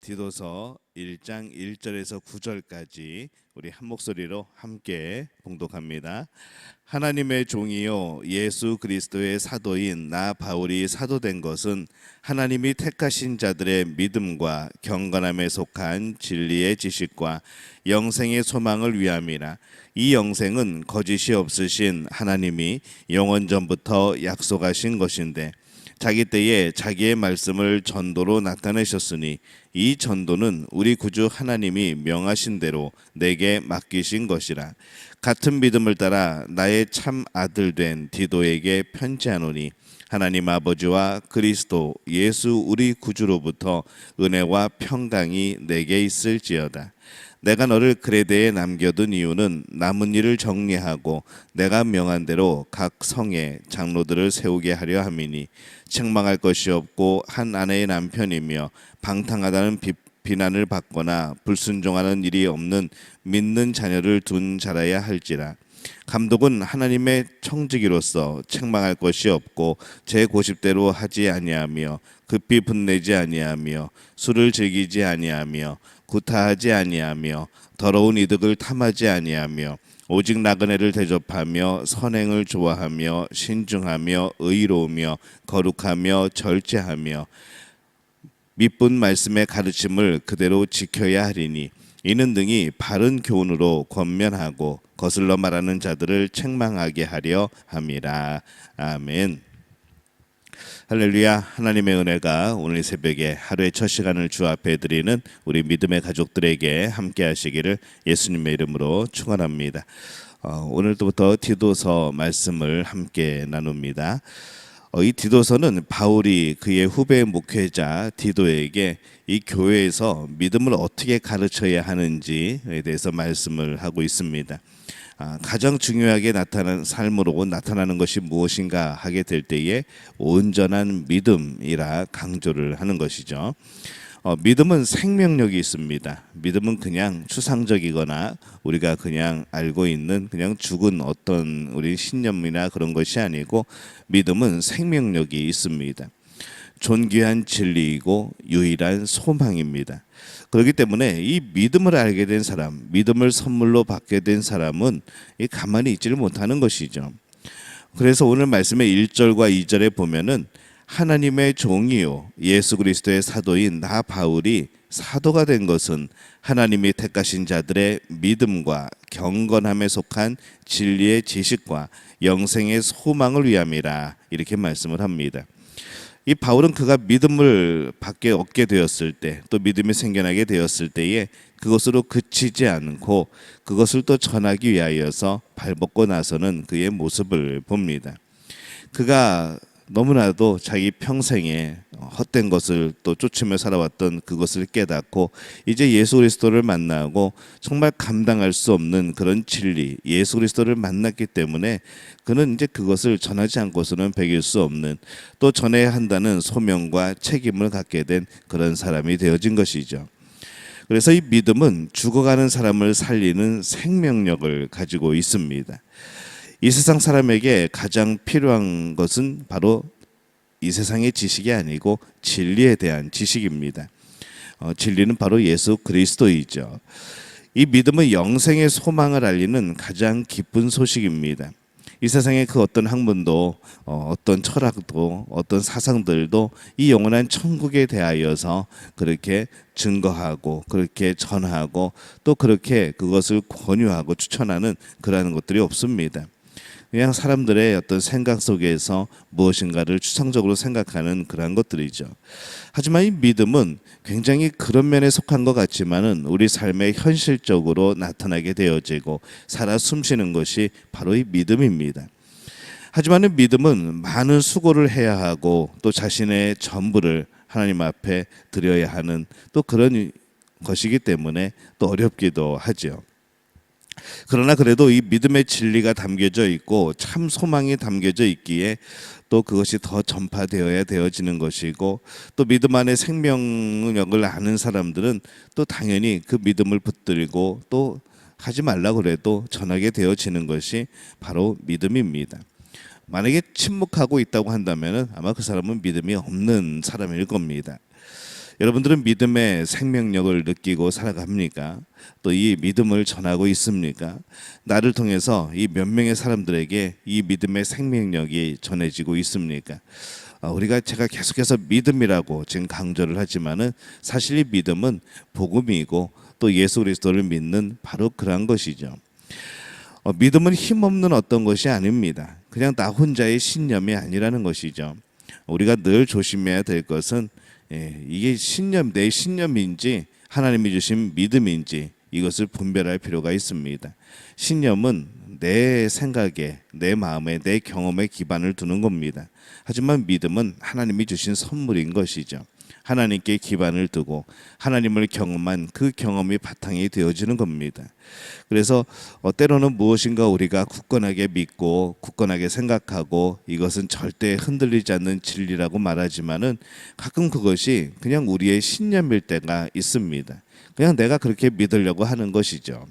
디도서 1장 1절에서 9절까지 우리 한 목소리로 함께 봉독합니다. 하나님의 종이요 예수 그리스도의 사도인 나 바울이 사도된 것은 하나님이 택하신 자들의 믿음과 경건함에 속한 진리의 지식과 영생의 소망을 위함이라. 이 영생은 거짓이 없으신 하나님이 영원 전부터 약속하신 것인데 자기 때에 자기의 말씀을 전도로 나타내셨으니 이 전도는 우리 구주 하나님이 명하신 대로 내게 맡기신 것이라. 같은 믿음을 따라 나의 참 아들 된 디도에게 편지하노니 하나님 아버지와 그리스도 예수 우리 구주로부터 은혜와 평강이 내게 있을지어다. 내가 너를 그레데에 남겨둔 이유는 남은 일을 정리하고 내가 명한 대로 각 성에 장로들을 세우게 하려 함이니 책망할 것이 없고 한 아내의 남편이며 방탕하다는 비난을 받거나 불순종하는 일이 없는 믿는 자녀를 둔 자라야 할지라. 감독은 하나님의 청지기로서 책망할 것이 없고 제 고집대로 하지 아니하며 급히 분내지 아니하며 술을 즐기지 아니하며 구타하지 아니하며 더러운 이득을 탐하지 아니하며 오직 나그네를 대접하며 선행을 좋아하며 신중하며 의로우며 거룩하며 절제하며 믿은 말씀의 가르침을 그대로 지켜야 하리니 이는 등이 바른 교훈으로 권면하고 거슬러 말하는 자들을 책망하게 하려 함이라. 아멘. 할렐루야. 하나님의 은혜가 오늘 새벽에 하루의 첫 시간을 주 앞에 드리는 우리 믿음의 가족들에게 함께 하시기를 예수님의 이름으로 축원합니다. 오늘부터 디도서 말씀을 함께 나눕니다. 이 디도서는 바울이 그의 후배 목회자 디도에게 이 교회에서 믿음을 어떻게 가르쳐야 하는지에 대해서 말씀을 하고 있습니다. 가장 중요하게 나타나는 삶으로 나타나는 것이 무엇인가 하게 될 때에 온전한 믿음이라 강조를 하는 것이죠. 믿음은 생명력이 있습니다. 믿음은 그냥 추상적이거나 우리가 그냥 알고 있는 그냥 죽은 어떤 우리 신념이나 그런 것이 아니고 믿음은 생명력이 있습니다. 존귀한 진리이고 유일한 소망입니다. 그렇기 때문에 이 믿음을 알게 된 사람, 믿음을 선물로 받게 된 사람은 가만히 있지를 못하는 것이죠. 그래서 오늘 말씀의 1절과 2절에 보면은 하나님의 종이요 예수 그리스도의 사도인 나 바울이 사도가 된 것은 하나님이 택하신 자들의 믿음과 경건함에 속한 진리의 지식과 영생의 소망을 위함이라 이렇게 말씀을 합니다. 이 바울은 그가 믿음을 얻게 되었을 때, 또 믿음이 생겨나게 되었을 때에 그것으로 그치지 않고 그것을 또 전하기 위하여서 발벗고 나서는 그의 모습을 봅니다. 그가 너무나도 자기 평생에 헛된 것을 또 쫓으며 살아왔던 그것을 깨닫고 이제 예수 그리스도를 만나고 정말 감당할 수 없는 그런 진리, 예수 그리스도를 만났기 때문에 그는 이제 그것을 전하지 않고서는 배길 수 없는, 또 전해야 한다는 소명과 책임을 갖게 된 그런 사람이 되어진 것이죠. 그래서 이 믿음은 죽어가는 사람을 살리는 생명력을 가지고 있습니다. 이 세상 사람에게 가장 필요한 것은 바로 이 세상의 지식이 아니고 진리에 대한 지식입니다. 진리는 바로 예수 그리스도이죠. 이 믿음은 영생의 소망을 알리는 가장 기쁜 소식입니다. 이 세상의 그 어떤 학문도 어떤 철학도 어떤 사상들도 이 영원한 천국에 대하여서 그렇게 증거하고 그렇게 전하고 또 그렇게 그것을 권유하고 추천하는 그러한 것들이 없습니다. 그냥 사람들의 어떤 생각 속에서 무엇인가를 추상적으로 생각하는 그러한 것들이죠. 하지만 이 믿음은 굉장히 그런 면에 속한 것 같지만은 우리 삶에 현실적으로 나타나게 되어지고 살아 숨쉬는 것이 바로 이 믿음입니다. 하지만 믿음은 많은 수고를 해야 하고 또 자신의 전부를 하나님 앞에 드려야 하는 또 그런 것이기 때문에 또 어렵기도 하죠. 그러나 그래도 이 믿음의 진리가 담겨져 있고 참 소망이 담겨져 있기에 또 그것이 더 전파되어야 되어지는 것이고, 또 믿음 안에 생명력을 아는 사람들은 또 당연히 그 믿음을 붙들고 또 하지 말라고 그래도 전하게 되어지는 것이 바로 믿음입니다. 만약에 침묵하고 있다고 한다면 아마 그 사람은 믿음이 없는 사람일 겁니다. 여러분들은 믿음의 생명력을 느끼고 살아갑니까? 또 이 믿음을 전하고 있습니까? 나를 통해서 이 몇 명의 사람들에게 이 믿음의 생명력이 전해지고 있습니까? 제가 계속해서 믿음이라고 지금 강조를 하지만은 사실 이 믿음은 복음이고 또 예수 그리스도를 믿는 바로 그러한 것이죠. 믿음은 힘없는 어떤 것이 아닙니다. 그냥 나 혼자의 신념이 아니라는 것이죠. 우리가 늘 조심해야 될 것은 이게 내 신념인지 하나님이 주신 믿음인지 이것을 분별할 필요가 있습니다. 신념은 내 생각에, 내 마음에, 내 경험에 기반을 두는 겁니다. 하지만 믿음은 하나님이 주신 선물인 것이죠. 하나님께 기반을 두고 하나님을 경험한 그 경험이 바탕이 되어지는 겁니다. 그래서 때로는 무엇인가 우리가 굳건하게 믿고 굳건하게 생각하고 이것은 절대 흔들리지 않는 진리라고 말하지만은 가끔 그것이 그냥 우리의 신념일 때가 있습니다. 그냥 내가 그렇게 믿으려고 하는 것이죠.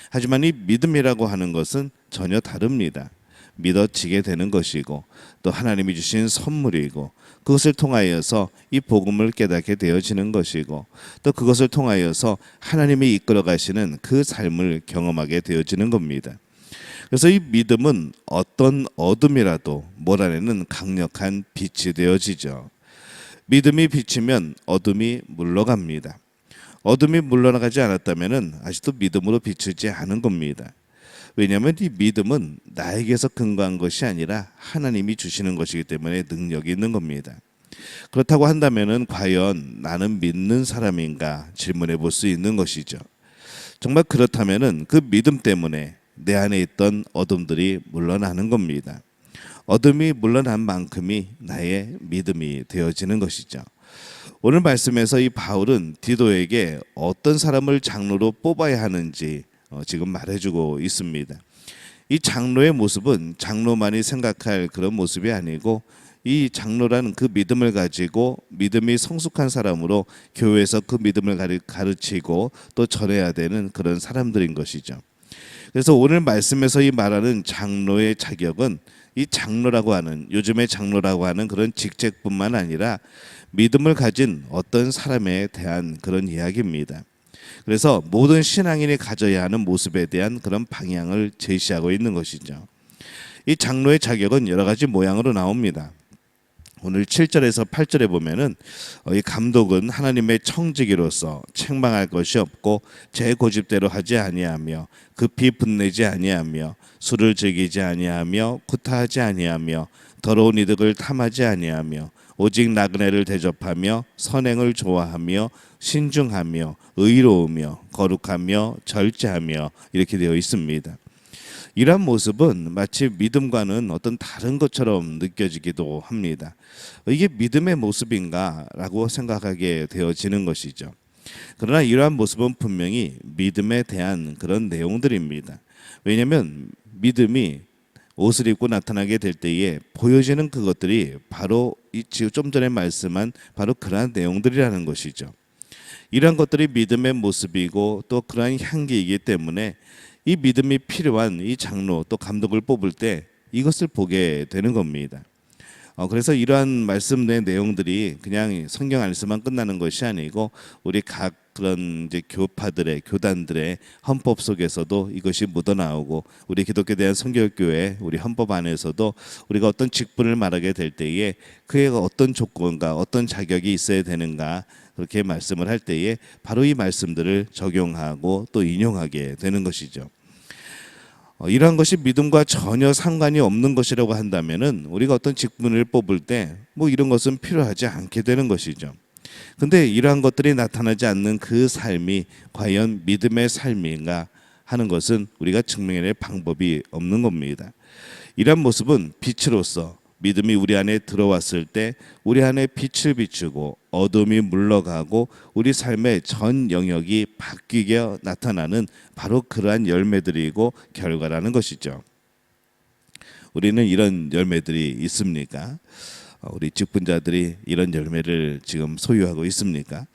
하지만 이 믿음이라고 하는 것은 전혀 다릅니다. 믿어지게 되는 것이고 또 하나님이 주신 선물이고 그것을 통하여서 이 복음을 깨닫게 되어지는 것이고 또 그것을 통하여서 하나님이 이끌어 가시는 그 삶을 경험하게 되어지는 겁니다. 그래서 이 믿음은 어떤 어둠이라도 몰아내는 강력한 빛이 되어지죠. 믿음이 비치면 어둠이 물러갑니다. 어둠이 물러나가지 않았다면 아직도 믿음으로 비추지 않은 겁니다. 왜냐하면 이 믿음은 나에게서 근거한 것이 아니라 하나님이 주시는 것이기 때문에 능력이 있는 겁니다. 그렇다고 한다면 과연 나는 믿는 사람인가 질문해 볼 수 있는 것이죠. 정말 그렇다면 그 믿음 때문에 내 안에 있던 어둠들이 물러나는 겁니다. 어둠이 물러난 만큼이 나의 믿음이 되어지는 것이죠. 오늘 말씀에서 이 바울은 디도에게 어떤 사람을 장로로 뽑아야 하는지 지금 말해주고 있습니다. 이 장로의 모습은 장로만이 생각할 그런 모습이 아니고 이 장로라는 그 믿음을 가지고 믿음이 성숙한 사람으로 교회에서 그 믿음을 가르치고 또 전해야 되는 그런 사람들인 것이죠. 그래서 오늘 말씀에서 이 말하는 장로의 자격은 이 장로라고 하는 요즘의 장로라고 하는 그런 직책뿐만 아니라 믿음을 가진 어떤 사람에 대한 그런 이야기입니다. 그래서 모든 신앙인이 가져야 하는 모습에 대한 그런 방향을 제시하고 있는 것이죠. 이 장로의 자격은 여러 가지 모양으로 나옵니다. 오늘 7절에서 8절에 보면은 이 감독은 하나님의 청지기로서 책망할 것이 없고 제 고집대로 하지 아니하며 급히 분내지 아니하며 술을 즐기지 아니하며 구타하지 아니하며 더러운 이득을 탐하지 아니하며 오직 나그네를 대접하며 선행을 좋아하며 신중하며 의로우며 거룩하며 절제하며 이렇게 되어 있습니다. 이러한 모습은 마치 믿음과는 어떤 다른 것처럼 느껴지기도 합니다. 이게 믿음의 모습인가라고 생각하게 되어지는 것이죠. 그러나 이러한 모습은 분명히 믿음에 대한 그런 내용들입니다. 왜냐하면 믿음이 옷을 입고 나타나게 될 때에 보여지는 그것들이 바로 좀 전에 말씀한 바로 그러한 내용들이라는 것이죠. 이러한 것들이 믿음의 모습이고 또 그러한 향기이기 때문에 이 믿음이 필요한 이 장로 또 감독을 뽑을 때 이것을 보게 되는 겁니다. 그래서 이러한 말씀 내 내용들이 그냥 성경 안에서만 끝나는 것이 아니고 우리 각 그런 이제 교단들의 헌법 속에서도 이것이 묻어나오고 우리 기독교에 대한 성결교회 우리 헌법 안에서도 우리가 어떤 직분을 말하게 될 때에 그에 어떤 조건과 어떤 자격이 있어야 되는가 그렇게 말씀을 할 때에 바로 이 말씀들을 적용하고 또 인용하게 되는 것이죠. 이러한 것이 믿음과 전혀 상관이 없는 것이라고 한다면은 우리가 어떤 직분을 뽑을 때 뭐 이런 것은 필요하지 않게 되는 것이죠. 근데 이러한 것들이 나타나지 않는 그 삶이 과연 믿음의 삶인가 하는 것은 우리가 증명해낼 방법이 없는 겁니다. 이러한 모습은 빛으로서 믿음이 우리 안에 들어왔을 때 우리 안에 빛을 비추고 어둠이 물러가고 우리 삶의 전 영역이 바뀌게 나타나는 바로 그러한 열매들이고 결과라는 것이죠. 우리는 이런 열매들이 있습니까? 우리 직분자들이 이런 열매를 지금 소유하고 있습니까?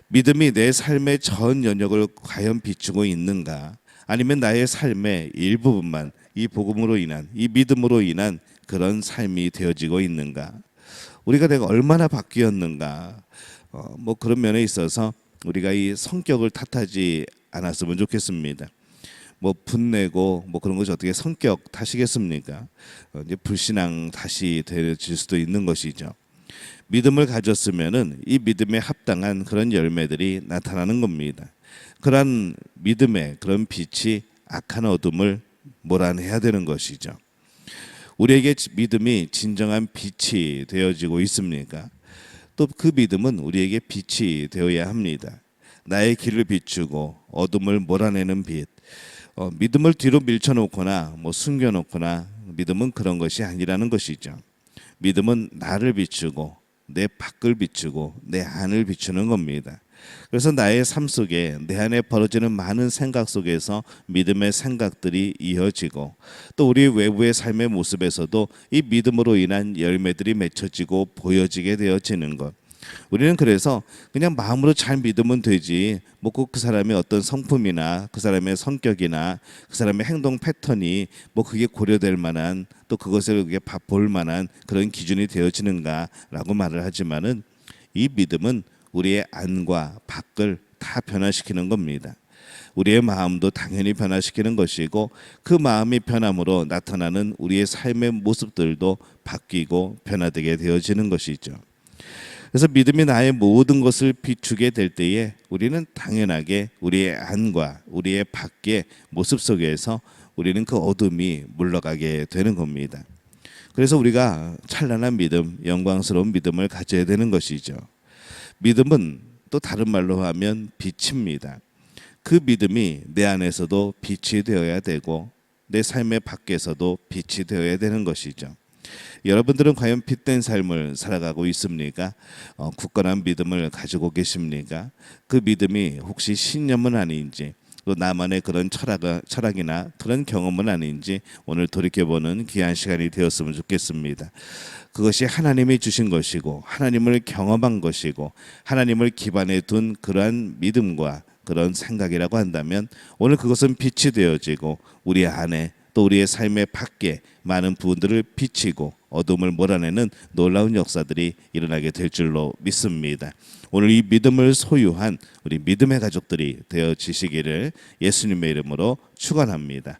믿음이 내 삶의 전 영역을 과연 비추고 있는가? 아니면 나의 삶의 일부분만 이 복음으로 인한 이 믿음으로 인한 그런 삶이 되어지고 있는가? 우리가 내가 얼마나 바뀌었는가? 뭐 그런 면에 있어서 우리가 이 성격을 탓하지 않았으면 좋겠습니다. 뭐 분내고 뭐 그런 것이 어떻게 성격 탓이겠습니까? 이제 불신앙 탓이 되어질 수도 있는 것이죠. 믿음을 가졌으면은 이 믿음에 합당한 그런 열매들이 나타나는 겁니다. 그러한 믿음의 그런 빛이 악한 어둠을 몰아내야 되는 것이죠. 우리에게 믿음이 진정한 빛이 되어지고 있습니까? 또 그 믿음은 우리에게 빛이 되어야 합니다. 나의 길을 비추고 어둠을 몰아내는 빛. 믿음을 뒤로 밀쳐놓거나 뭐 숨겨놓거나 믿음은 그런 것이 아니라는 것이죠. 믿음은 나를 비추고 내 밖을 비추고 내 안을 비추는 겁니다. 그래서 나의 삶 속에 내 안에 벌어지는 많은 생각 속에서 믿음의 생각들이 이어지고 또 우리 외부의 삶의 모습에서도 이 믿음으로 인한 열매들이 맺혀지고 보여지게 되어지는 것. 우리는 그래서 그냥 마음으로 잘 믿으면 되지 뭐 꼭 그 사람의 어떤 성품이나 그 사람의 성격이나 그 사람의 행동 패턴이 뭐 그게 고려될 만한 또 그것을 그게 볼 만한 그런 기준이 되어지는가라고 말을 하지만은 이 믿음은 우리의 안과 밖을 다 변화시키는 겁니다. 우리의 마음도 당연히 변화시키는 것이고 그 마음이 변함으로 나타나는 우리의 삶의 모습들도 바뀌고 변화되게 되어지는 것이죠. 그래서 믿음이 나의 모든 것을 비추게 될 때에 우리는 당연하게 우리의 안과 우리의 밖의 모습 속에서 우리는 그 어둠이 물러가게 되는 겁니다. 그래서 우리가 찬란한 믿음, 영광스러운 믿음을 가져야 되는 것이죠. 믿음은 또 다른 말로 하면 빛입니다. 그 믿음이 내 안에서도 빛이 되어야 되고 내 삶의 밖에서도 빛이 되어야 되는 것이죠. 여러분들은 과연 빛된 삶을 살아가고 있습니까? 굳건한 믿음을 가지고 계십니까? 그 믿음이 혹시 신념은 아닌지 또 나만의 그런 철학이나 그런 경험은 아닌지 오늘 돌이켜보는 귀한 시간이 되었으면 좋겠습니다. 그것이 하나님이 주신 것이고 하나님을 경험한 것이고 하나님을 기반에 둔 그러한 믿음과 그런 생각이라고 한다면 오늘 그것은 빛이 되어지고 우리 안에 또 우리의 삶의 밖에 많은 부분들을 비치고 어둠을 몰아내는 놀라운 역사들이 일어나게 될 줄로 믿습니다. 오늘 이 믿음을 소유한 우리 믿음의 가족들이 되어지시기를 예수님의 이름으로 축원합니다.